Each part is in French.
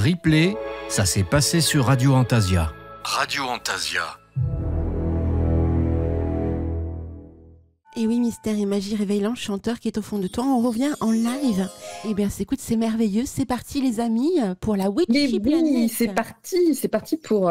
Replay, ça s'est passé sur Radio Antasia. Radio Antasia. Et oui, Mystère et Magie réveille l'ange chanteur qui est au fond de toi. On revient en live. Eh bien, écoute, c'est merveilleux. C'est parti, les amis, pour la Witchy Planet. Oui, c'est parti pour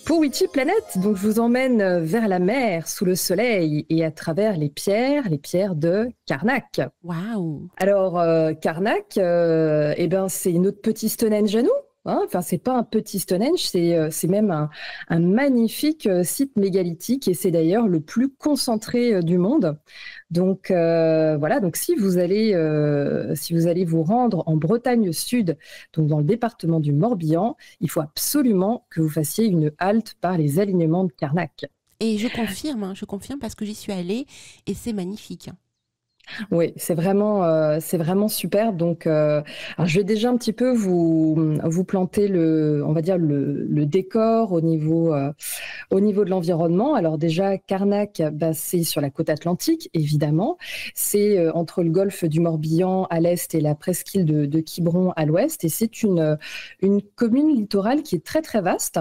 Witchy Planet. Donc, je vous emmène vers la mer, sous le soleil et à travers les pierres de Karnak. Waouh! Alors, Karnak, c'est notre petit Stonehenge à nous. Enfin, c'est pas un petit Stonehenge, c'est même un magnifique site mégalithique et c'est d'ailleurs le plus concentré du monde. Donc voilà, donc si vous allez vous rendre en Bretagne Sud, donc dans le département du Morbihan, il faut absolument que vous fassiez une halte par les alignements de Karnak. Et je confirme parce que j'y suis allée et c'est magnifique. Oui, c'est vraiment super. Donc, alors je vais déjà un petit peu vous planter le décor au niveau de l'environnement. Alors déjà, Karnak, c'est sur la côte atlantique, évidemment. C'est entre le golfe du Morbihan à l'est et la presqu'île de Quiberon à l'ouest. Et c'est une commune littorale qui est très, très vaste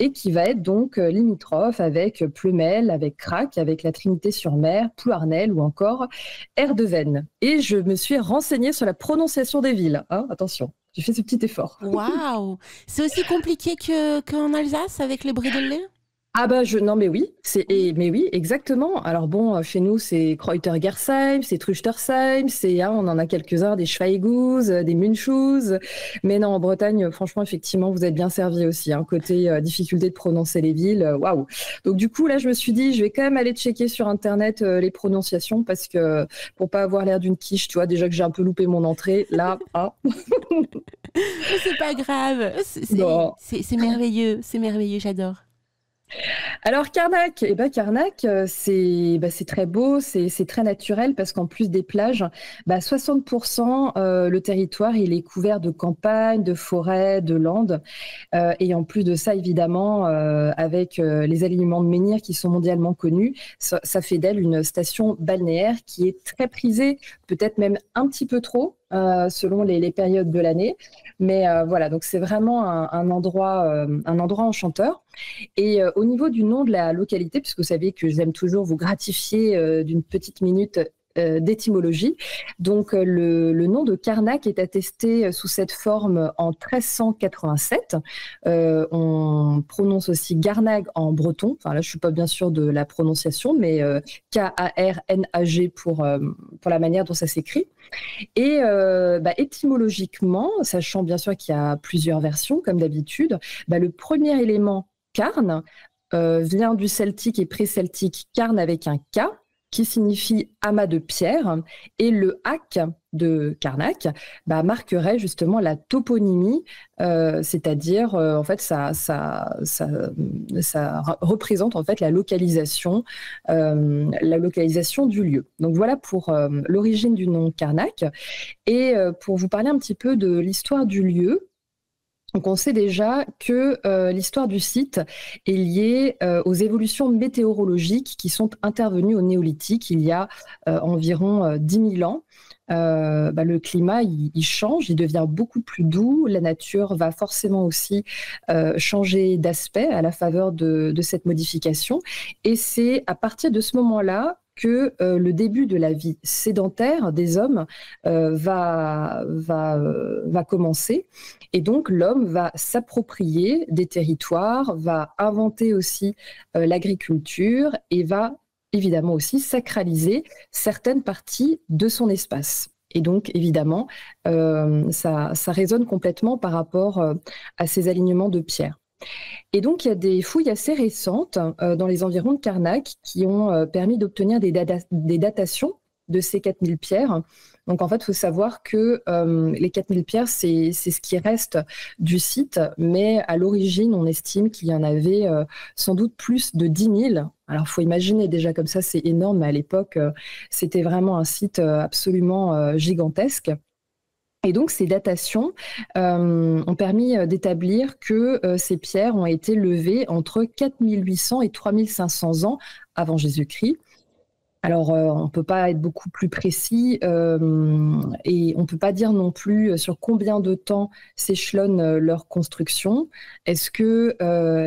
et qui va être donc limitrophe avec Pleumel, avec Crac, avec la Trinité-sur-Mer, Plouarnel ou encore Erdeven. Et je me suis renseignée sur la prononciation des villes. Attention, j'ai fait ce petit effort. Waouh! C'est aussi compliqué qu'en Alsace avec les brédelés? Non mais oui, exactement. Alors bon, chez nous c'est Kreuter-Gersheim, c'est Truchtersheim, on en a quelques-uns, des Schweighouse, des Münchhouse. Mais non, en Bretagne, franchement, effectivement, vous êtes bien servi aussi. Côté difficulté de prononcer les villes, waouh. Donc du coup là, je me suis dit, je vais quand même aller checker sur internet les prononciations parce que pour pas avoir l'air d'une quiche, tu vois, déjà que j'ai un peu loupé mon entrée, là, C'est pas grave, c'est merveilleux, j'adore. Alors Karnak, c'est très beau, c'est très naturel parce qu'en plus des plages, 60% le territoire il est couvert de campagnes, de forêts, de landes et en plus de ça évidemment avec les alignements de menhirs qui sont mondialement connus, ça fait d'elle une station balnéaire qui est très prisée, peut-être même un petit peu trop. Selon les périodes de l'année. Mais voilà, donc c'est vraiment un endroit enchanteur. Et au niveau du nom de la localité, puisque vous savez que j'aime toujours vous gratifier d'une petite minute d'étymologie. Donc le nom de Karnak est attesté sous cette forme en 1387. On prononce aussi Garnag en breton. Enfin là, je suis pas bien sûre de la prononciation, mais Karnag pour la manière dont ça s'écrit. Et étymologiquement, sachant bien sûr qu'il y a plusieurs versions comme d'habitude, le premier élément Carn vient du celtique et pré-celtique Carn avec un K, qui signifie amas de pierre, et le Ak de Karnak marquerait justement la toponymie, c'est-à-dire en fait ça représente en fait la localisation du lieu. Donc voilà pour l'origine du nom Karnak. Et pour vous parler un petit peu de l'histoire du lieu. Donc on sait déjà que l'histoire du site est liée aux évolutions météorologiques qui sont intervenues au néolithique il y a environ 10 000 ans. Le climat il change, il devient beaucoup plus doux, la nature va forcément aussi changer d'aspect à la faveur de cette modification. Et c'est à partir de ce moment-là que le début de la vie sédentaire des hommes va commencer. Et donc, l'homme va s'approprier des territoires, va inventer aussi l'agriculture et va évidemment aussi sacraliser certaines parties de son espace. Et donc, évidemment, ça résonne complètement par rapport à ces alignements de pierres. Et donc, il y a des fouilles assez récentes dans les environs de Karnak qui ont permis d'obtenir des datations de ces 4000 pierres. Donc, en fait, il faut savoir que les 4000 pierres, c'est ce qui reste du site, mais à l'origine, on estime qu'il y en avait sans doute plus de 10 000. Alors, il faut imaginer déjà comme ça, c'est énorme, mais à l'époque, c'était vraiment un site absolument gigantesque. Et donc, ces datations ont permis d'établir que ces pierres ont été levées entre 4800 et 3500 ans avant Jésus-Christ. Alors, on ne peut pas être beaucoup plus précis et on ne peut pas dire non plus sur combien de temps s'échelonne leur construction. Est-ce que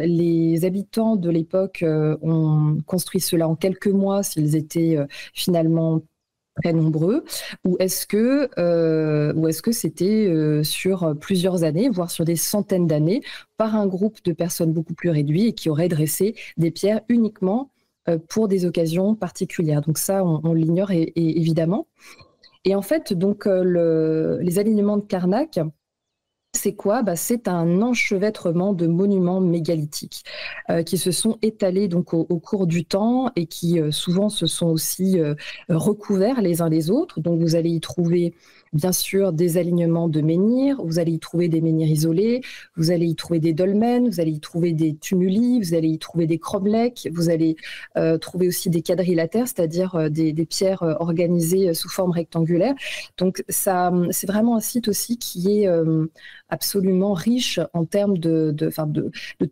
les habitants de l'époque ont construit cela en quelques mois s'ils étaient finalement très nombreux, ou est-ce que c'était sur plusieurs années, voire sur des centaines d'années, par un groupe de personnes beaucoup plus réduit et qui auraient dressé des pierres uniquement pour des occasions particulières. Donc ça, on l'ignore évidemment. Et en fait, donc les alignements de Karnak, c'est quoi? C'est un enchevêtrement de monuments mégalithiques qui se sont étalés donc au cours du temps et qui souvent se sont aussi recouverts les uns les autres. Donc vous allez y trouver bien sûr des alignements de menhirs, vous allez y trouver des menhirs isolés, vous allez y trouver des dolmens, vous allez y trouver des tumuli, vous allez y trouver des cromlechs, vous allez trouver aussi des quadrilatères, c'est-à-dire des pierres organisées sous forme rectangulaire. Donc ça, c'est vraiment un site aussi qui est absolument riche en termes de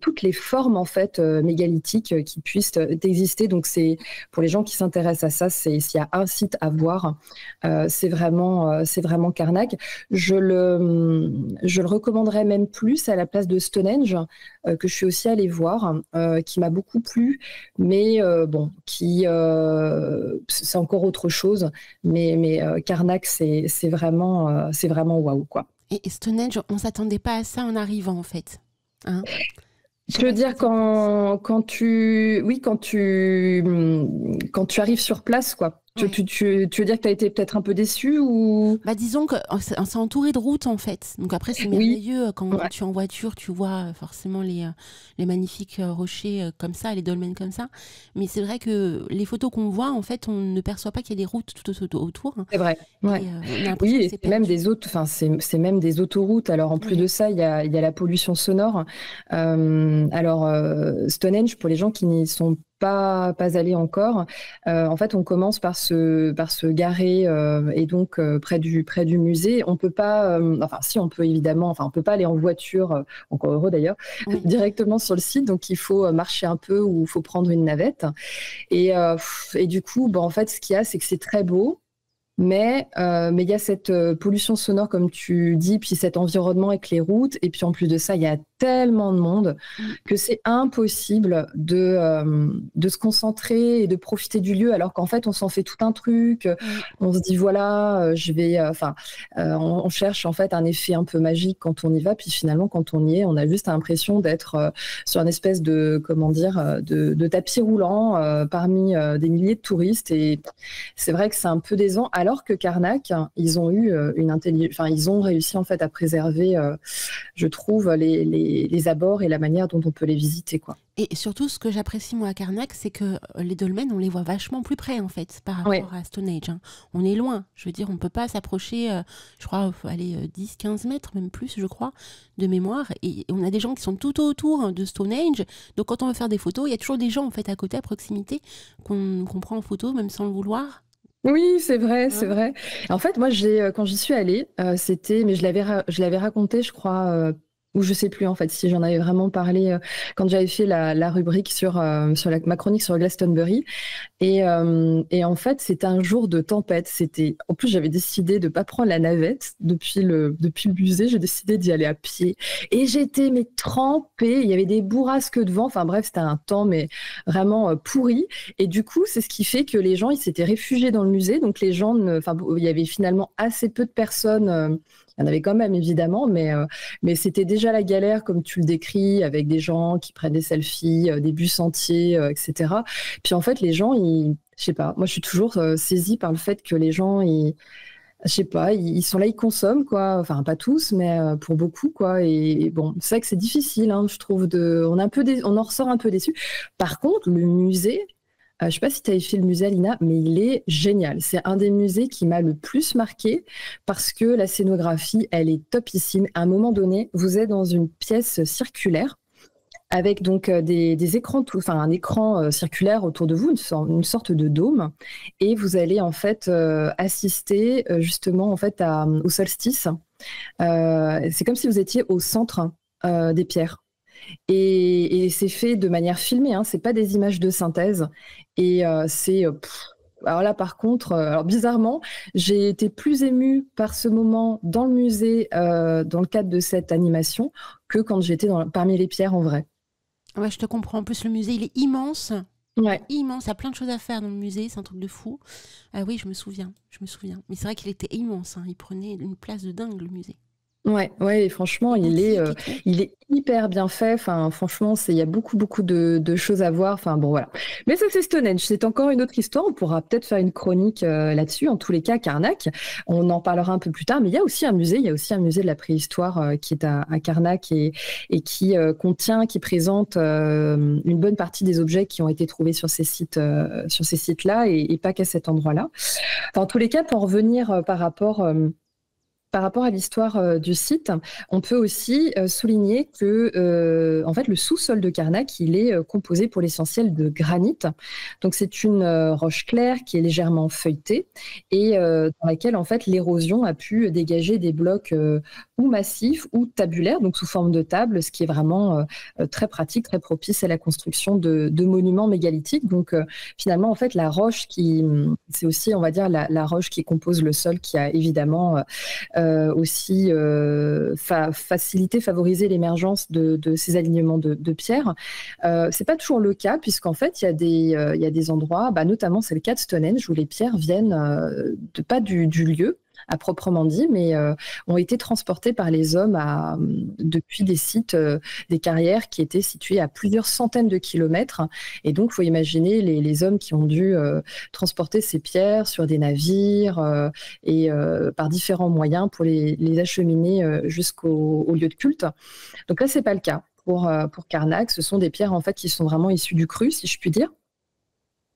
toutes les formes en fait mégalithiques qui puissent exister. Donc c'est pour les gens qui s'intéressent à ça, s'il y a un site à voir, c'est vraiment Karnak. Je le recommanderais même plus à la place de Stonehenge que je suis aussi allée voir, qui m'a beaucoup plu, mais c'est encore autre chose. Mais Karnak c'est vraiment waouh quoi. Et Stonehenge, on ne s'attendait pas à ça en arrivant, en fait. Hein? Je veux dire, quand tu arrives sur place, quoi. Ouais. Tu veux dire que tu as été peut-être un peu déçu ou... Disons qu'on s'est entouré de routes en fait. Donc après c'est merveilleux quand tu es en voiture, tu vois forcément les magnifiques rochers comme ça, les dolmens comme ça. Mais c'est vrai que les photos qu'on voit en fait, on ne perçoit pas qu'il y a des routes tout autour. C'est vrai. Ouais. Et c'est même des c'est même des autoroutes. Alors en plus de ça, il y a la pollution sonore. Stonehenge, pour les gens qui n'y sont pas allés encore. En fait, on commence par se garer et donc près du musée. On peut pas, si on peut évidemment, on peut pas aller en voiture, encore heureux d'ailleurs, directement sur le site. Donc il faut marcher un peu ou il faut prendre une navette. Et du coup, en fait, ce qu'il y a, c'est que c'est très beau. Mais il y a cette pollution sonore, comme tu dis, puis cet environnement avec les routes. Et puis en plus de ça, il y a tellement de monde que c'est impossible de se concentrer et de profiter du lieu, alors qu'en fait, on s'en fait tout un truc. On se dit, voilà, je vais... on cherche en fait un effet un peu magique quand on y va. Puis finalement, quand on y est, on a juste l'impression d'être sur une espèce de, de tapis roulant parmi des milliers de touristes. Et c'est vrai que c'est un peu décevant. Alors que Karnak, ils ont eu ils ont réussi en fait à préserver, je trouve, les abords et la manière dont on peut les visiter, quoi. Et surtout, ce que j'apprécie moi à Karnak, c'est que les dolmens, on les voit vachement plus près en fait par rapport à Stonehenge. Hein. On est loin, je veux dire, on peut pas s'approcher, je crois, faut aller 10-15 mètres, même plus, je crois, de mémoire. Et on a des gens qui sont tout autour de Stonehenge. Donc quand on veut faire des photos, il y a toujours des gens en fait à côté, à proximité, qu'on prend en photo, même sans le vouloir. Oui, c'est vrai, c'est vrai. En fait, moi, quand j'y suis allée, mais je l'avais raconté, je crois, ou je sais plus en fait si j'en avais vraiment parlé quand j'avais fait la rubrique sur ma chronique sur Glastonbury. Et en fait, c'était un jour de tempête. En plus, j'avais décidé de pas prendre la navette depuis le musée. J'ai décidé d'y aller à pied. Et j'étais trempée. Il y avait des bourrasques de vent. Enfin bref, c'était un temps mais vraiment pourri. Et du coup, c'est ce qui fait que les gens, ils s'étaient réfugiés dans le musée. Donc les gens, il y avait finalement assez peu de personnes. Il y en avait quand même évidemment, mais c'était déjà la galère comme tu le décris, avec des gens qui prennent des selfies, des bus entiers, etc. Puis en fait, les gens, je sais pas, moi je suis toujours saisie par le fait que les gens, je sais pas, ils sont là, ils consomment, quoi. Enfin, pas tous, mais pour beaucoup, quoi. Et bon, c'est vrai que c'est difficile, hein, je trouve, on en ressort un peu déçu. Par contre, le musée, je ne sais pas si tu avais fait le musée Alina, mais il est génial. C'est un des musées qui m'a le plus marqué parce que la scénographie, elle est topissime. À un moment donné, vous êtes dans une pièce circulaire avec donc des écrans, un écran circulaire autour de vous, une sorte de dôme, et vous allez en fait assister justement en fait au solstice. C'est comme si vous étiez au centre des pierres. Et c'est fait de manière filmée, hein, c'est pas des images de synthèse. Et c'est alors là, par contre, alors bizarrement, j'ai été plus émue par ce moment dans le musée, dans le cadre de cette animation, que quand j'étais parmi les pierres en vrai. Ouais, je te comprends. En plus, le musée, il est immense. Ouais. Immense, il y a plein de choses à faire dans le musée, c'est un truc de fou. Oui, je me souviens. Mais c'est vrai qu'il était immense, hein. Il prenait une place de dingue, le musée. Ouais, et franchement, il est hyper bien fait. Enfin, franchement, il y a beaucoup de choses à voir. Enfin, bon, voilà. Mais ça, c'est Stonehenge. C'est encore une autre histoire. On pourra peut-être faire une chronique là-dessus. En tous les cas, Karnak, on en parlera un peu plus tard. Mais il y a aussi un musée. Il y a aussi un musée de la préhistoire qui est à Karnak et qui présente une bonne partie des objets qui ont été trouvés sur ces sites-là et pas qu'à cet endroit-là. Enfin, en tous les cas, pour en revenir par rapport à l'histoire du site, on peut aussi souligner que en fait, le sous-sol de Karnak, il est composé pour l'essentiel de granit. Donc, c'est une roche claire qui est légèrement feuilletée et dans laquelle, en fait, l'érosion a pu dégager des blocs ou massifs ou tabulaires, donc sous forme de table, ce qui est vraiment très pratique, très propice à la construction de monuments mégalithiques. Donc, finalement, en fait, la roche c'est aussi, on va dire, la roche qui compose le sol qui a évidemment aussi favoriser l'émergence de ces alignements de pierres. C'est pas toujours le cas, puisqu'en fait, il y a des endroits, notamment c'est le cas de Stonehenge, où les pierres viennent pas du lieu à proprement dit, mais ont été transportés par les hommes depuis des sites, des carrières qui étaient situées à plusieurs centaines de kilomètres. Et donc, il faut imaginer les hommes qui ont dû transporter ces pierres sur des navires et par différents moyens pour les acheminer jusqu'au lieu de culte. Donc là, c'est pas le cas. Pour Karnak, ce sont des pierres en fait qui sont vraiment issues du cru, si je puis dire.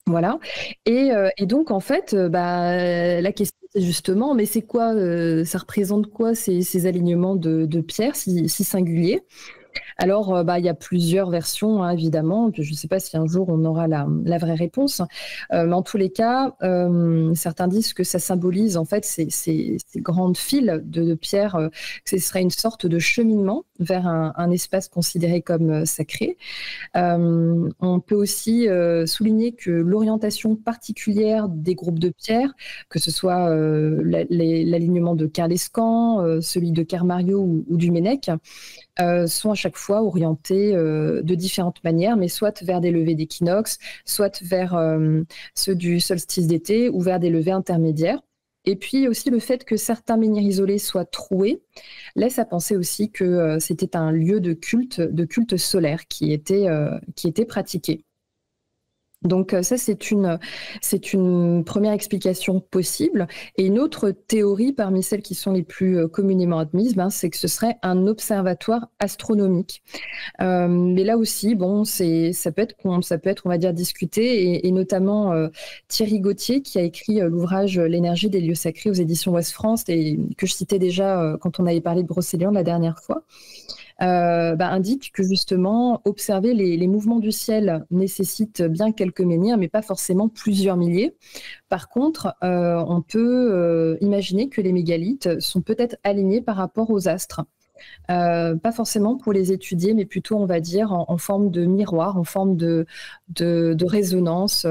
Voilà. Et donc, en fait, la question, c'est justement, mais c'est quoi, ça représente quoi ces alignements de pierres si singuliers? Alors, il y a plusieurs versions, hein, évidemment. Je ne sais pas si un jour on aura la vraie réponse. Mais en tous les cas, certains disent que ça symbolise en fait ces grandes files de pierres, que ce serait une sorte de cheminement vers un espace considéré comme sacré. On peut aussi souligner que l'orientation particulière des groupes de pierres, que ce soit l'alignement de Carlescan, celui de Kermario ou du Mennec, sont à chaque fois orientés de différentes manières, mais soit vers des levées d'équinoxe, soit vers ceux du solstice d'été ou vers des levées intermédiaires. Et puis aussi le fait que certains menhirs isolés soient troués laisse à penser aussi que c'était un lieu de culte solaire qui était pratiqué. Donc ça, c'est une première explication possible. Et une autre théorie parmi celles qui sont les plus communément admises, c'est que ce serait un observatoire astronomique. Mais là aussi, bon, ça peut être, on va dire, discuté. Et notamment Thierry Gauthier, qui a écrit l'ouvrage L'énergie des lieux sacrés aux éditions Ouest France, et que je citais déjà quand on avait parlé de Brocéliande la dernière fois. Indique que justement, observer les mouvements du ciel nécessite bien quelques menhirs, mais pas forcément plusieurs milliers. Par contre, on peut imaginer que les mégalithes sont peut-être alignés par rapport aux astres. Pas forcément pour les étudier, mais plutôt, on va dire, en forme de miroir, en forme de résonance,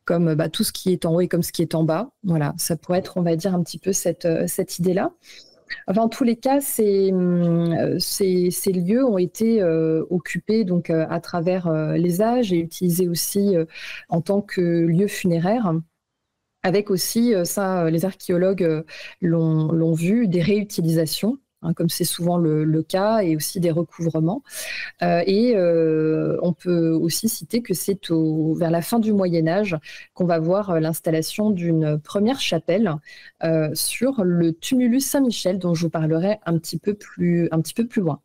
comme tout ce qui est en haut et comme ce qui est en bas. Voilà, ça pourrait être, on va dire, un petit peu cette idée-là. Enfin, en tous les cas, ces lieux ont été occupés donc, à travers les âges et utilisés aussi en tant que lieu funéraire, avec aussi, les archéologues l'ont vu, des réutilisations, hein, comme c'est souvent le cas, et aussi des recouvrements. Et on peut aussi citer que c'est vers la fin du Moyen-Âge qu'on va voir l'installation d'une première chapelle sur le tumulus Saint-Michel, dont je vous parlerai un petit peu plus loin.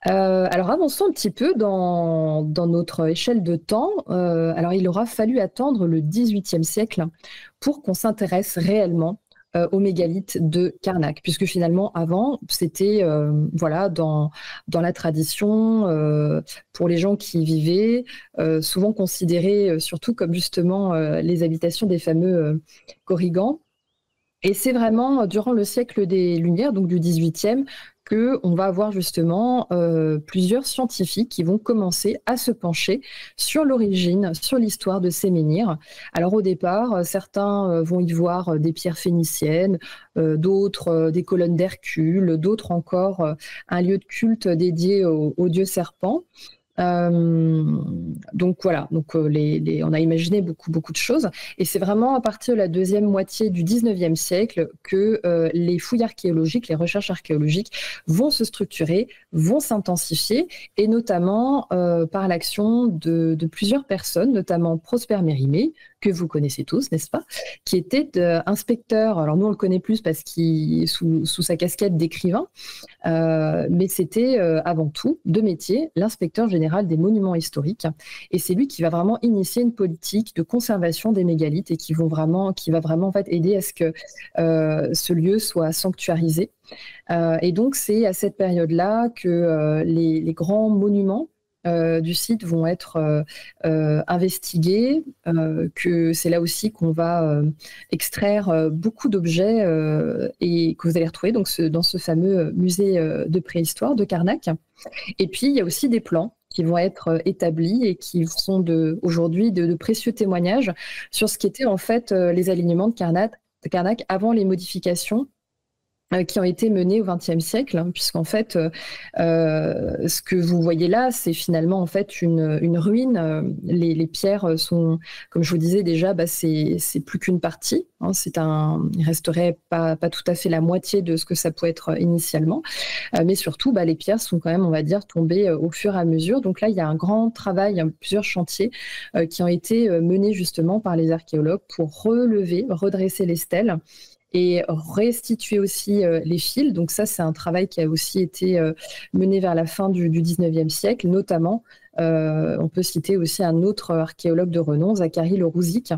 Alors avançons un petit peu dans notre échelle de temps. Alors il aura fallu attendre le XVIIIe siècle pour qu'on s'intéresse réellement aux mégalithes de Karnak, puisque finalement avant c'était dans la tradition pour les gens qui y vivaient, souvent considérés surtout comme justement les habitations des fameux Korrigans. Et c'est vraiment durant le siècle des Lumières, donc du 18e, qu'on va avoir justement plusieurs scientifiques qui vont commencer à se pencher sur l'origine, sur l'histoire de ces menhirs. Alors au départ, certains vont y voir des pierres phéniciennes, d'autres des colonnes d'Hercule, d'autres encore un lieu de culte dédié au dieu serpent. Donc voilà, donc, on a imaginé beaucoup de choses. Et c'est vraiment à partir de la deuxième moitié du 19e siècle que les fouilles archéologiques, les recherches archéologiques vont se structurer, vont s'intensifier, et notamment par l'action de plusieurs personnes, notamment Prosper Mérimée, que vous connaissez tous, n'est-ce pas, qui était inspecteur. Alors nous, on le connaît plus parce qu'il sous sa casquette d'écrivain, mais c'était avant tout, de métier, l'inspecteur général des monuments historiques. Et c'est lui qui va vraiment initier une politique de conservation des mégalithes et qui va vraiment en fait aider à ce que ce lieu soit sanctuarisé. Et donc c'est à cette période-là que les grands monuments du site vont être investigués, que c'est là aussi qu'on va extraire beaucoup d'objets et que vous allez retrouver donc dans ce fameux musée de préhistoire de Carnac. Et puis il y a aussi des plans qui vont être établis et qui sont aujourd'hui de précieux témoignages sur ce qu'étaient en fait les alignements de Carnac avant les modifications qui ont été menées au XXe siècle, hein, puisqu'en fait, ce que vous voyez là, c'est finalement en fait une ruine. Les pierres sont, comme je vous disais déjà, c'est plus qu'une partie. Hein, il resterait pas tout à fait la moitié de ce que ça pouvait être initialement, mais surtout, les pierres sont quand même, on va dire, tombées au fur et à mesure. Donc là, il y a un grand travail, plusieurs chantiers qui ont été menés justement par les archéologues pour redresser les stèles et restituer aussi les fils. Donc ça, c'est un travail qui a aussi été mené vers la fin du 19e siècle, notamment, on peut citer aussi un autre archéologue de renom, Zacharie Le Rouzic,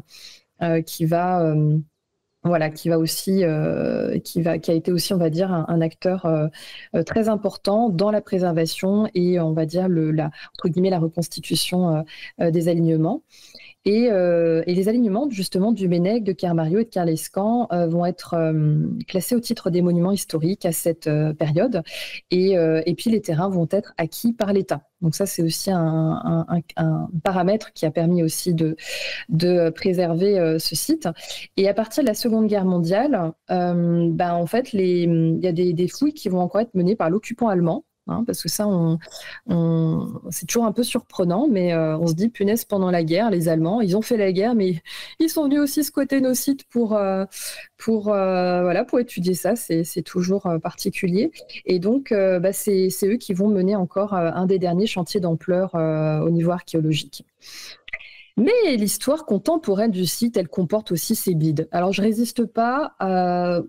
qui a été aussi, on va dire, un acteur très important dans la préservation et, on va dire, entre guillemets, la reconstitution des alignements. Et les alignements justement du Ménec, de Kermario et de Kerlescan vont être classés au titre des monuments historiques à cette période. Et puis les terrains vont être acquis par l'État. Donc ça, c'est aussi un paramètre qui a permis aussi de préserver ce site. Et à partir de la Seconde Guerre mondiale, en fait, il y a des fouilles qui vont encore être menées par l'occupant allemand. Hein, parce que ça, c'est toujours un peu surprenant, mais on se dit, punaise, pendant la guerre, les Allemands, ils ont fait la guerre, mais ils sont venus aussi squatter nos sites pour étudier ça. C'est toujours particulier. Et donc, c'est eux qui vont mener encore un des derniers chantiers d'ampleur au niveau archéologique. Mais l'histoire contemporaine du site, elle comporte aussi ses bides. Alors, je résiste pas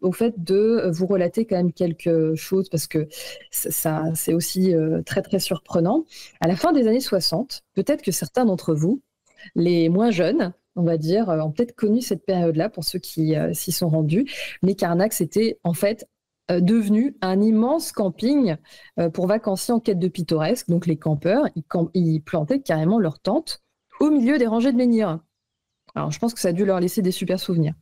au fait de vous relater quand même quelque chose, parce que ça, c'est aussi très, très surprenant. À la fin des années 60, peut-être que certains d'entre vous, les moins jeunes, on va dire, ont peut-être connu cette période-là, pour ceux qui s'y sont rendus. Mais Carnac, c'était en fait devenu un immense camping pour vacanciers en quête de pittoresque. Donc, les campeurs, ils plantaient carrément leurs tentes au milieu des rangées de menhirs. Alors, je pense que ça a dû leur laisser des super souvenirs.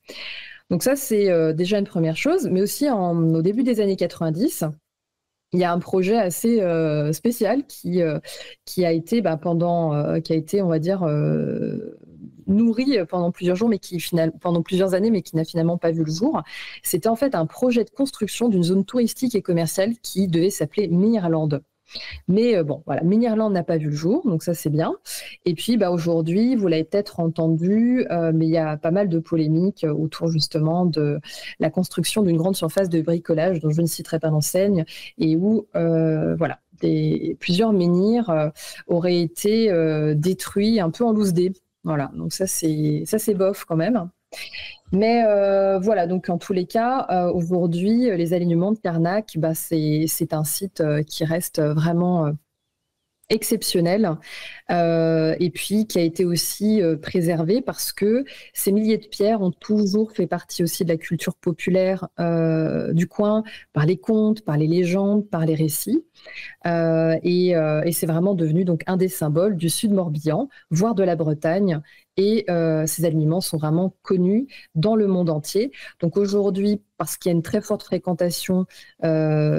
Donc ça, c'est déjà une première chose. Mais aussi, au début des années 90, il y a un projet assez spécial qui a été, on va dire, nourri pendant plusieurs jours, pendant plusieurs années, mais qui n'a finalement pas vu le jour. C'était en fait un projet de construction d'une zone touristique et commerciale qui devait s'appeler Menhirland. Mais Menhirland n'a pas vu le jour, donc ça c'est bien. Et puis aujourd'hui, vous l'avez peut-être entendu, mais il y a pas mal de polémiques autour justement de la construction d'une grande surface de bricolage dont je ne citerai pas d'enseigne, et où plusieurs menhirs auraient été détruits un peu en loose dé. Voilà, donc ça c'est bof quand même. Mais donc en tous les cas, aujourd'hui, les alignements de Carnac, c'est un site qui reste vraiment exceptionnel. et puis qui a été aussi préservé parce que ces milliers de pierres ont toujours fait partie aussi de la culture populaire du coin, par les contes, par les légendes, par les récits. Et c'est vraiment devenu donc un des symboles du sud Morbihan, voire de la Bretagne. Et ces alignements sont vraiment connus dans le monde entier. Donc aujourd'hui, parce qu'il y a une très forte fréquentation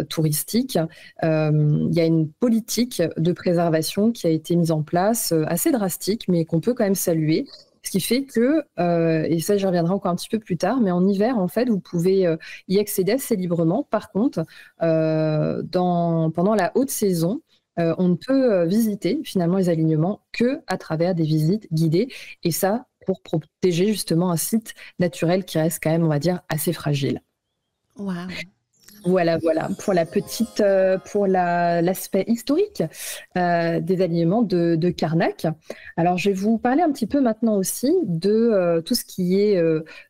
touristique, il y a une politique de préservation qui a été mise en place, assez drastique, mais qu'on peut quand même saluer. Ce qui fait que, et ça j'y reviendrai encore un petit peu plus tard, mais en hiver, en fait, vous pouvez y accéder assez librement. Par contre, pendant la haute saison, on ne peut visiter finalement les alignements que à travers des visites guidées, et ça pour protéger justement un site naturel qui reste quand même, on va dire, assez fragile. Waouh. Voilà pour la petite, pour l'aspect historique des alignements de Karnak. Alors, je vais vous parler un petit peu maintenant aussi de tout ce qui est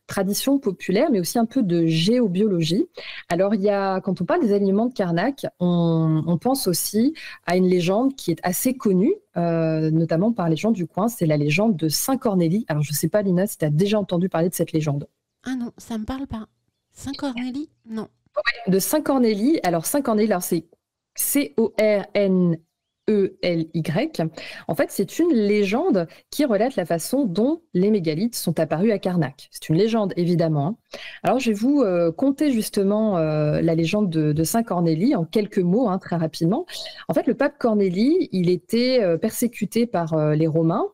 tradition populaire, mais aussi un peu de géobiologie. Alors, quand on parle des alignements de Karnak, on pense aussi à une légende qui est assez connue, notamment par les gens du coin. C'est la légende de Saint-Cornélie. Alors, je ne sais pas, Lina, si tu as déjà entendu parler de cette légende. Ah non, ça ne me parle pas. Saint-Cornélie? Non. De Saint-Cornélie. Alors, Saint-Cornélie, c'est C-O-R-N-E-L-Y. En fait, c'est une légende qui relate la façon dont les mégalithes sont apparus à Karnak. C'est une légende, évidemment. Alors, je vais vous conter justement la légende de Saint-Cornélie en quelques mots, très rapidement. En fait, le pape Cornélie, il était persécuté par les Romains.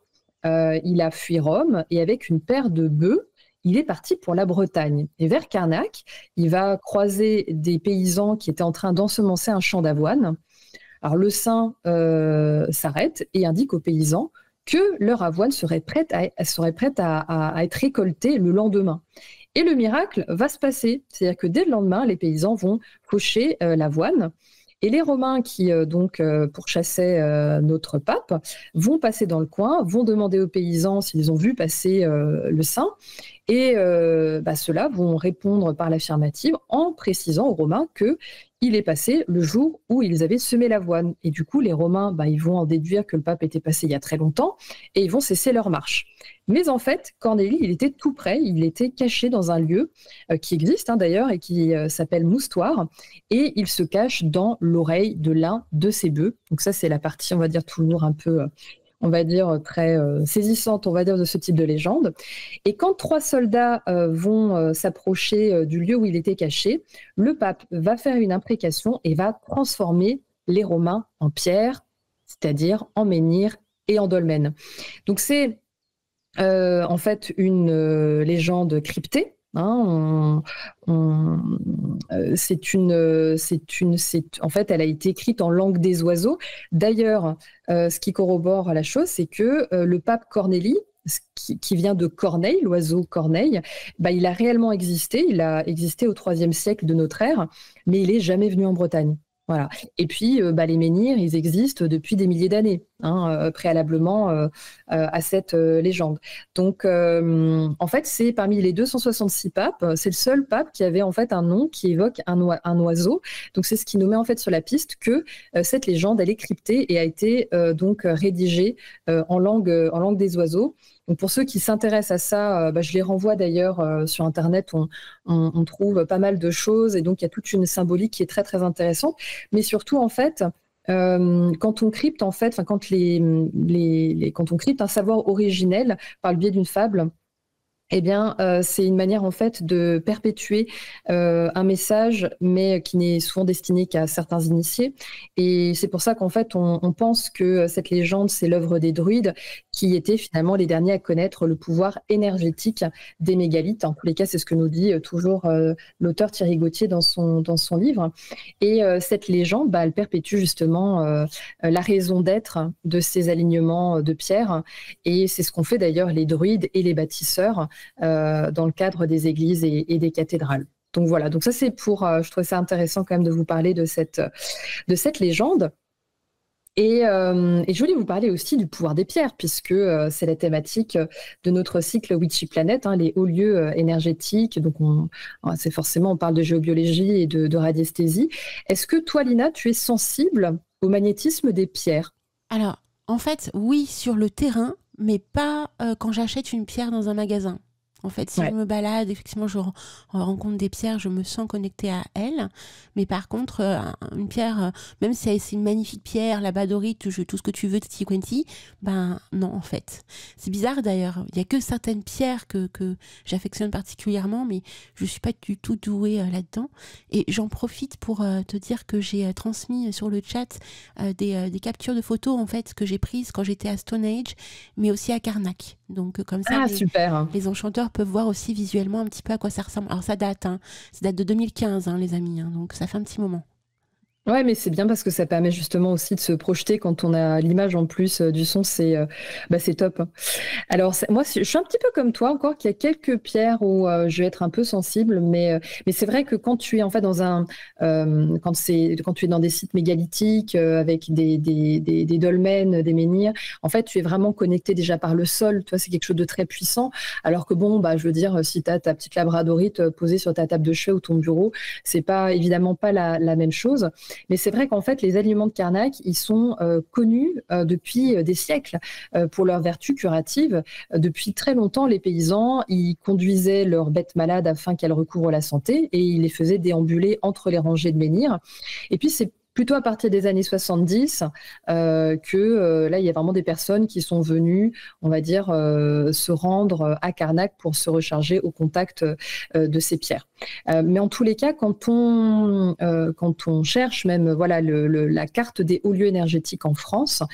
Il a fui Rome et avec une paire de bœufs, il est parti pour la Bretagne. Et vers Karnak, il va croiser des paysans qui étaient en train d'ensemencer un champ d'avoine. Alors le saint s'arrête et indique aux paysans que leur avoine serait prête à être récoltée le lendemain. Et le miracle va se passer. C'est-à-dire que dès le lendemain, les paysans vont faucher l'avoine. Et les Romains qui pourchassaient notre pape vont passer dans le coin, vont demander aux paysans s'ils ont vu passer le saint. Et ceux-là vont répondre par l'affirmative en précisant aux Romains qu'il est passé le jour où ils avaient semé l'avoine. Et du coup, les Romains, ils vont en déduire que le pape était passé il y a très longtemps et ils vont cesser leur marche. Mais en fait, Cornélie, il était tout près, il était caché dans un lieu qui existe d'ailleurs et qui s'appelle Moustoir, et il se cache dans l'oreille de l'un de ses bœufs. Donc ça, c'est la partie, on va dire, toujours un peu... on va dire, très saisissante, on va dire, de ce type de légende. Et quand 3 soldats vont s'approcher du lieu où il était caché, le pape va faire une imprécation et va transformer les Romains en pierre, c'est-à-dire en menhir et en dolmen. Donc c'est en fait une légende cryptée. En fait, elle a été écrite en langue des oiseaux. D'ailleurs, ce qui corrobore la chose, c'est que le pape Cornélie, qui vient de Corneille, l'oiseau Corneille, il a réellement existé. Il a existé au IIIe siècle de notre ère, mais il n'est jamais venu en Bretagne. Voilà. Et puis, les menhirs, ils existent depuis des milliers d'années, préalablement à cette légende. Donc, en fait, c'est parmi les 266 papes, c'est le seul pape qui avait en fait un nom qui évoque un oiseau. Donc, c'est ce qui nous met en fait sur la piste que cette légende, elle est cryptée et a été donc rédigée en langue des oiseaux. Donc pour ceux qui s'intéressent à ça, je les renvoie d'ailleurs sur Internet, on trouve pas mal de choses et donc il y a toute une symbolique qui est très très intéressante. Mais surtout en fait, quand on crypte en fait, quand on crypte un savoir originel par le biais d'une fable, eh bien, c'est une manière en fait de perpétuer un message, mais qui n'est souvent destiné qu'à certains initiés. Et c'est pour ça qu'en fait, on pense que cette légende, c'est l'œuvre des druides, qui étaient finalement les derniers à connaître le pouvoir énergétique des mégalithes. En tous les cas, c'est ce que nous dit toujours l'auteur Thierry Gauthier dans son livre. Et cette légende, elle perpétue justement la raison d'être de ces alignements de pierre. Et c'est ce qu'ont fait d'ailleurs les druides et les bâtisseurs dans le cadre des églises et des cathédrales. Donc voilà, donc ça c'est je trouve ça intéressant quand même de vous parler de cette légende. Et je voulais vous parler aussi du pouvoir des pierres, puisque c'est la thématique de notre cycle Witchy Planet, les hauts lieux énergétiques. Donc c'est forcément, on parle de géobiologie et de radiesthésie. Est-ce que toi, Lina, tu es sensible au magnétisme des pierres ? Alors, En fait, oui, sur le terrain, mais pas quand j'achète une pierre dans un magasin. En fait, si je me balade, effectivement, je rencontre des pierres, je me sens connectée à elles. Mais par contre, une pierre, même si c'est une magnifique pierre, la badorite, tout ce que tu veux, Titi Quenti, ben non, en fait. C'est bizarre d'ailleurs. Il n'y a que certaines pierres que j'affectionne particulièrement, mais je ne suis pas du tout douée là-dedans. Et j'en profite pour te dire que j'ai transmis sur le chat des captures de photos, en fait, que j'ai prises quand j'étais à Stone Age, mais aussi à Karnak. Donc, comme ça, super. Les enchanteurs peuvent voir aussi visuellement un petit peu à quoi ça ressemble. Alors ça date de 2015 les amis, donc ça fait un petit moment. Ouais, mais c'est bien parce que ça permet justement aussi de se projeter quand on a l'image en plus du son, c'est top. Alors moi, je suis un petit peu comme toi encore, qu'il y a quelques pierres où je vais être un peu sensible, mais c'est vrai que quand tu es en fait dans quand tu es dans des sites mégalithiques avec des dolmens, des menhirs, en fait, tu es vraiment connecté déjà par le sol. Tu vois, c'est quelque chose de très puissant. Alors que bon, je veux dire, si tu as ta petite labradorite posée sur ta table de chevet ou ton bureau, c'est pas évidemment pas la même chose. Mais c'est vrai qu'en fait, les alignements de Karnak, ils sont connus depuis des siècles pour leurs vertus curatives. Depuis très longtemps, les paysans, ils conduisaient leurs bêtes malades afin qu'elles recouvrent la santé et ils les faisaient déambuler entre les rangées de menhirs. Et puis, c'est plutôt à partir des années 70 que là, il y a vraiment des personnes qui sont venues, on va dire, se rendre à Karnak pour se recharger au contact de ces pierres. Mais en tous les cas, quand on cherche même la carte des hauts lieux énergétiques en France,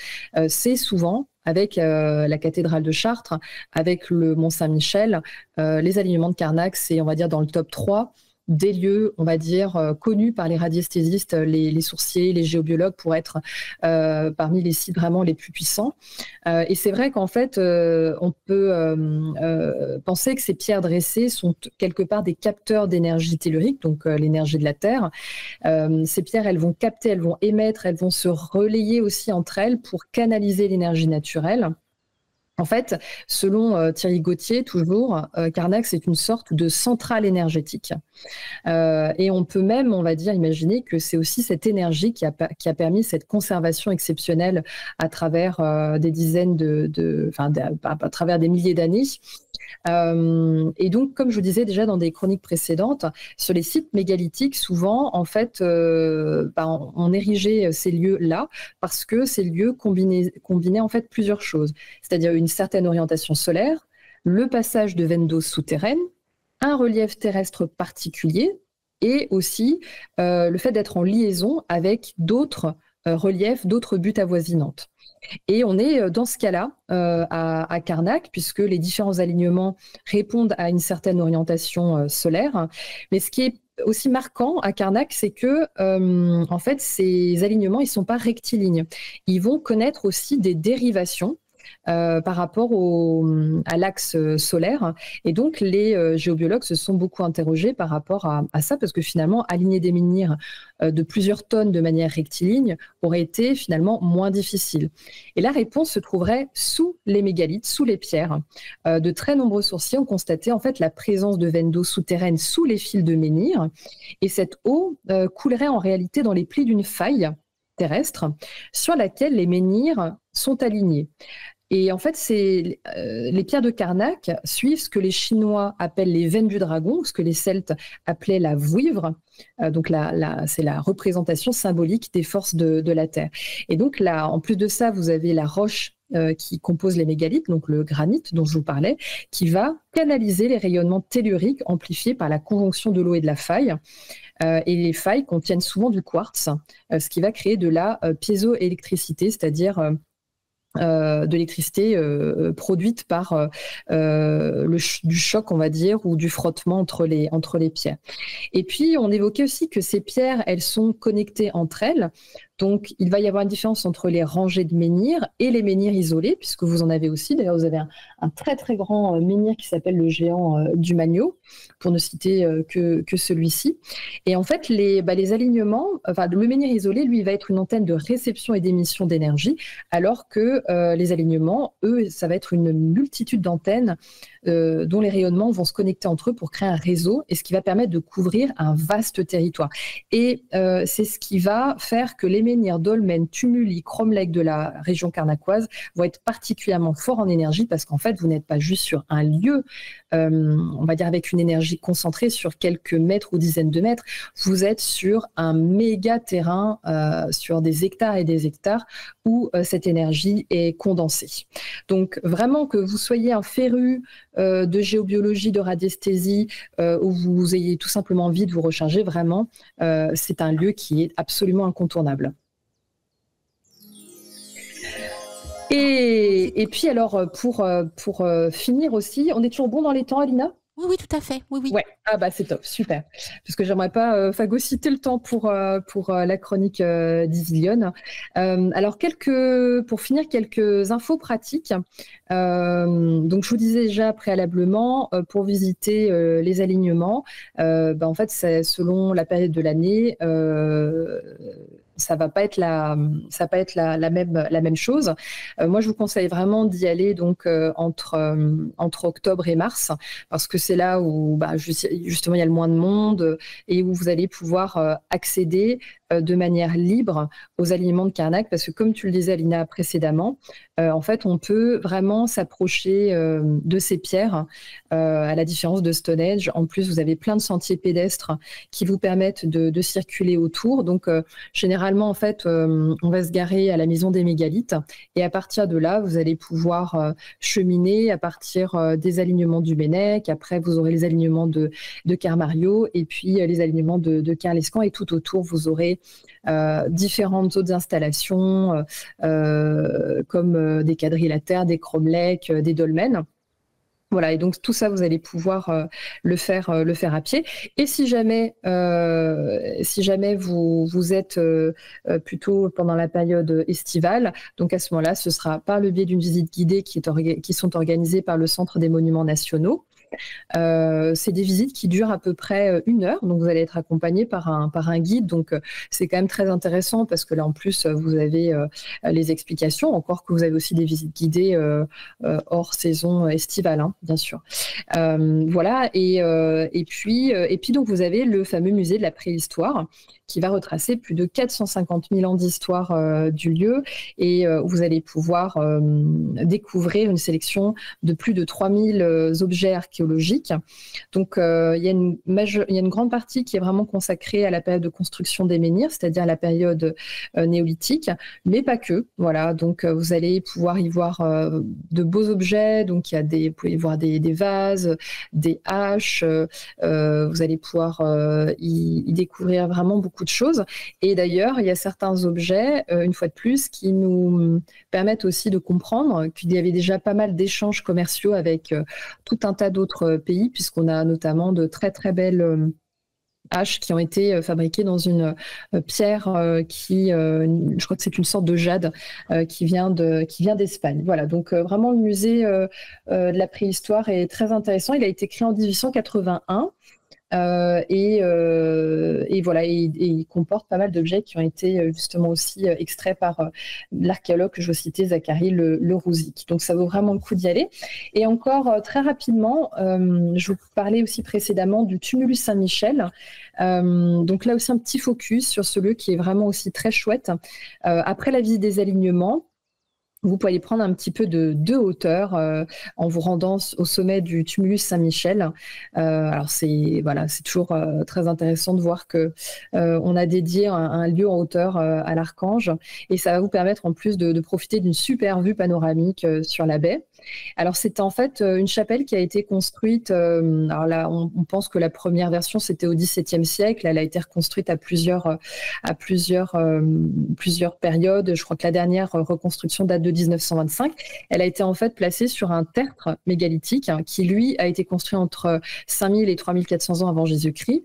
c'est souvent avec la cathédrale de Chartres, avec le Mont-Saint-Michel, les alignements de Karnak, c'est, on va dire, dans le top 3 des lieux, on va dire, connus par les radiesthésistes, les sourciers, les géobiologues, pour être parmi les sites vraiment les plus puissants. Et c'est vrai qu'en fait, on peut penser que ces pierres dressées sont quelque part des capteurs d'énergie tellurique, donc l'énergie de la Terre. Ces pierres, elles vont capter, elles vont émettre, elles vont se relayer aussi entre elles pour canaliser l'énergie naturelle. En fait, selon Thierry Gauthier, toujours, Karnak, c'est une sorte de centrale énergétique. Et on peut même, on va dire, imaginer que c'est aussi cette énergie qui a permis cette conservation exceptionnelle à travers des dizaines à travers des milliers d'années. Et donc, comme je vous disais déjà dans des chroniques précédentes, sur les sites mégalithiques, souvent, en fait, on érigeait ces lieux-là parce que ces lieux combinaient en fait plusieurs choses, c'est-à-dire une certaine orientation solaire, le passage de veines d'eau souterraines, un relief terrestre particulier et aussi le fait d'être en liaison avec d'autres reliefs, d'autres buttes avoisinantes. Et on est dans ce cas-là à Karnak, puisque les différents alignements répondent à une certaine orientation solaire. Mais ce qui est aussi marquant à Karnak, c'est que en fait, ces alignements, ils ne sont pas rectilignes. Ils vont connaître aussi des dérivations par rapport à l'axe solaire. Et donc, les géobiologues se sont beaucoup interrogés par rapport à ça, parce que finalement, aligner des menhirs de plusieurs tonnes de manière rectiligne aurait été finalement moins difficile. Et la réponse se trouverait sous les mégalithes, sous les pierres. De très nombreux sourciers ont constaté en fait la présence de veines d'eau souterraines sous les fils de menhirs. Et cette eau coulerait en réalité dans les plis d'une faille terrestre sur laquelle les menhirs sont alignés. Et en fait, les pierres de Karnak suivent ce que les Chinois appellent les veines du dragon, ce que les Celtes appelaient la vouivre. Donc c'est la représentation symbolique des forces de la Terre. Et donc là, en plus de ça, vous avez la roche qui compose les mégalithes, donc le granit dont je vous parlais, qui va canaliser les rayonnements telluriques amplifiés par la conjonction de l'eau et de la faille. Et les failles contiennent souvent du quartz, ce qui va créer de la piézoélectricité, c'est-à-dire de l'électricité produite par du choc, on va dire, ou du frottement entre les pierres. Et puis, on évoquait aussi que ces pierres, elles sont connectées entre elles. Donc, il va y avoir une différence entre les rangées de menhirs et les menhirs isolés, puisque vous en avez aussi. D'ailleurs, vous avez un très, très grand menhir qui s'appelle le géant du Magno, pour ne citer que celui-ci. Et en fait, les alignements, le menhir isolé, lui, va être une antenne de réception et d'émission d'énergie, alors que les alignements, eux, ça va être une multitude d'antennes dont les rayonnements vont se connecter entre eux pour créer un réseau, et ce qui va permettre de couvrir un vaste territoire. Et c'est ce qui va faire que les menhirs, dolmens, tumuli, cromlechs de la région carnacoise vont être particulièrement forts en énergie parce qu'en fait, vous n'êtes pas juste sur un lieu, on va dire avec une énergie concentrée sur quelques mètres ou dizaines de mètres, vous êtes sur un méga terrain, sur des hectares et des hectares où cette énergie est condensée. Donc vraiment que vous soyez un féru de géobiologie, de radiesthésie, où vous ayez tout simplement envie de vous recharger, vraiment, c'est un lieu qui est absolument incontournable. Et puis alors, pour finir aussi, on est toujours bon dans les temps, Alina ? Oui, tout à fait. Oui. Ouais. Ah bah c'est top, super. Parce que j'aimerais pas phagocyter le temps pour la chronique d'Isilionne. Alors pour finir, quelques infos pratiques. Donc je vous disais déjà préalablement, pour visiter les alignements, en fait c'est selon la période de l'année. Ça va pas être la même chose. Moi, je vous conseille vraiment d'y aller donc entre octobre et mars, parce que c'est là où justement il y a le moins de monde et où vous allez pouvoir accéder de manière libre aux alignements de Karnak, parce que comme tu le disais, Alina, précédemment, en fait, on peut vraiment s'approcher de ces pierres, à la différence de Stonehenge. En plus, vous avez plein de sentiers pédestres qui vous permettent de circuler autour. Donc, généralement, en fait, on va se garer à la maison des mégalithes et à partir de là, vous allez pouvoir cheminer à partir des alignements du Bennec. Après, vous aurez les alignements de Kermario et puis les alignements de Kerlescan, et tout autour, vous aurez différentes autres installations comme des quadrilatères, des cromlechs, des dolmens. Voilà, et donc tout ça, vous allez pouvoir le faire à pied. Et si jamais vous êtes plutôt pendant la période estivale, donc à ce moment-là, ce sera par le biais d'une visite guidée qui sont organisées par le Centre des Monuments Nationaux. C'est des visites qui durent à peu près 1 heure, donc vous allez être accompagné par un guide, donc c'est quand même très intéressant parce que là en plus vous avez les explications, encore que vous avez aussi des visites guidées hors saison estivale, hein, bien sûr. Voilà, et puis donc vous avez le fameux musée de la préhistoire qui va retracer plus de 450 000 ans d'histoire du lieu, et vous allez pouvoir découvrir une sélection de plus de 3000 objets archéologiques. Donc il y a une grande partie qui est vraiment consacrée à la période de construction des menhirs, c'est-à-dire la période néolithique, mais pas que. Voilà, donc vous allez pouvoir y voir de beaux objets. Donc vous pouvez voir des vases, des haches. Vous allez pouvoir y découvrir vraiment beaucoup de choses. Et d'ailleurs, il y a certains objets, une fois de plus, qui nous permettent aussi de comprendre qu'il y avait déjà pas mal d'échanges commerciaux avec tout un tas d'autres pays, puisqu'on a notamment de très très belles haches qui ont été fabriquées dans une pierre je crois que c'est une sorte de jade qui vient d'Espagne. Voilà, donc vraiment le musée de la préhistoire est très intéressant. Il a été créé en 1881. Et voilà, et il comporte pas mal d'objets qui ont été justement aussi extraits par l'archéologue que je veux citer, Zacharie Le Rouzic. Donc ça vaut vraiment le coup d'y aller. Et encore très rapidement, je vous parlais aussi précédemment du tumulus Saint-Michel. Donc là aussi un petit focus sur ce lieu qui est vraiment aussi très chouette. Après la visite des alignements, vous pouvez prendre un petit peu de hauteur en vous rendant au sommet du tumulus Saint-Michel. Alors c'est toujours très intéressant de voir que on a dédié un lieu en hauteur à l'Archange, et ça va vous permettre en plus de profiter d'une super vue panoramique sur la baie. Alors c'est en fait une chapelle qui a été construite. Alors là, on pense que la première version c'était au XVIIe siècle. Elle a été reconstruite à plusieurs périodes. Je crois que la dernière reconstruction date de 1925. Elle a été en fait placée sur un tertre mégalithique qui lui a été construit entre 5000 et 3400 ans avant Jésus-Christ,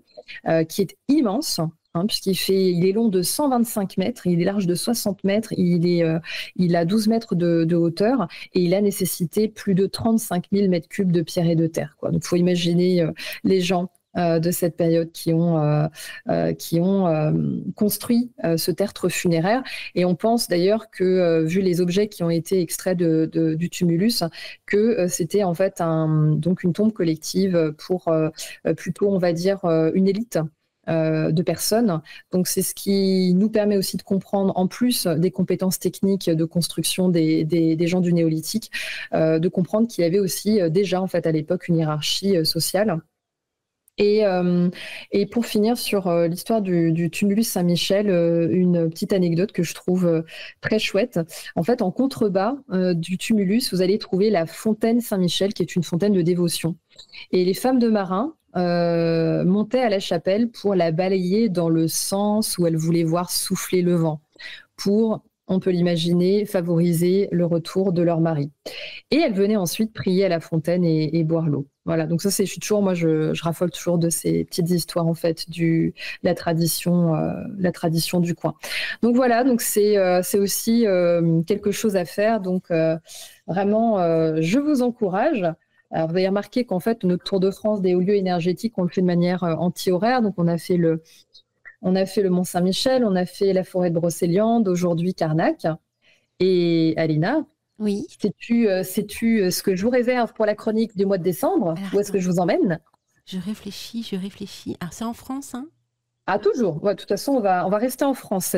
qui est immense. Il est long de 125 mètres, il est large de 60 mètres, il a 12 mètres de hauteur, et il a nécessité plus de 35 000 mètres cubes de pierre et de terre, quoi. Donc il faut imaginer les gens de cette période qui ont construit ce tertre funéraire. Et on pense d'ailleurs que, vu les objets qui ont été extraits du tumulus, que c'était en fait donc une tombe collective pour plutôt, on va dire, une élite de personnes. Donc c'est ce qui nous permet aussi de comprendre, en plus des compétences techniques de construction des gens du néolithique, de comprendre qu'il y avait aussi déjà en fait à l'époque une hiérarchie sociale. Et pour finir sur l'histoire du tumulus Saint-Michel, une petite anecdote que je trouve très chouette. En fait, en contrebas du tumulus, vous allez trouver la fontaine Saint-Michel, qui est une fontaine de dévotion. Et les femmes de marins montaient à la chapelle pour la balayer dans le sens où elles voulaient voir souffler le vent, pour, on peut l'imaginer, favoriser le retour de leur mari. Et elles venaient ensuite prier à la fontaine et boire l'eau. Voilà, donc ça, je raffole toujours de ces petites histoires, en fait, la tradition du coin. Donc voilà, donc c'est aussi quelque chose à faire. Donc vraiment, je vous encourage. Alors, vous avez remarqué qu'en fait, notre Tour de France des hauts lieux énergétiques, on le fait de manière anti-horaire. Donc, on a fait le Mont-Saint-Michel, on a fait la forêt de Brocéliande, aujourd'hui Carnac. Et Alina, oui. Sais-tu ce que je vous réserve pour la chronique du mois de décembre? Où est-ce que je vous emmène? Je réfléchis. Alors, c'est en France, hein? Ah, toujours. Ouais, de toute façon, on va rester en France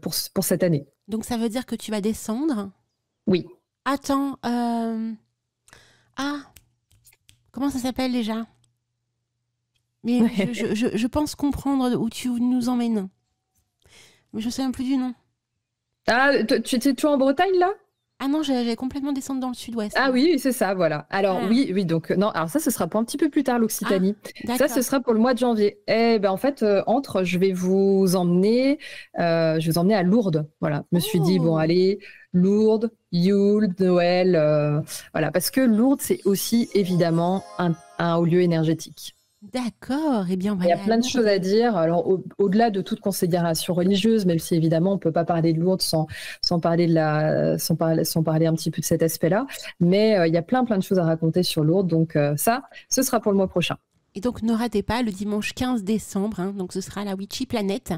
pour cette année. Donc, ça veut dire que tu vas descendre? Oui. Attends. Comment ça s'appelle déjà? Mais je pense comprendre où tu nous emmènes. Mais je ne me souviens plus du nom. Ah, tu étais toujours en Bretagne, là? Ah non, j'allais complètement descendre dans le sud-ouest. Ah oui, c'est ça, voilà. Alors oui, donc non, alors ça, ce sera pour un petit peu plus tard, l'Occitanie. Ça, ce sera pour le mois de janvier. Eh ben en fait, je vais vous emmener à Lourdes. Voilà, je me suis dit, bon, allez, Lourdes, Yule, Noël, voilà, parce que Lourdes, c'est aussi évidemment un haut lieu énergétique. D'accord, eh bien, il y a plein de choses à dire. Alors, au-delà de toute considération religieuse, même si évidemment on ne peut pas parler de Lourdes sans parler un petit peu de cet aspect-là, mais il y a plein de choses à raconter sur Lourdes. Donc ça, ce sera pour le mois prochain. Et donc, ne ratez pas le dimanche 15 décembre. Hein, donc, ce sera la Witchy Planète.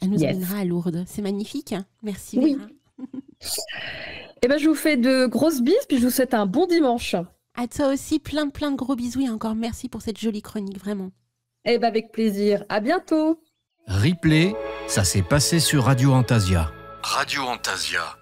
Elle nous emmènera à Lourdes. C'est magnifique. Merci, Vera. Oui. Eh ben, je vous fais de grosses bises, puis je vous souhaite un bon dimanche. À toi aussi, plein de gros bisous et encore merci pour cette jolie chronique, vraiment. Eh ben avec plaisir. À bientôt. Replay, ça s'est passé sur Radio Antasia. Radio Antasia.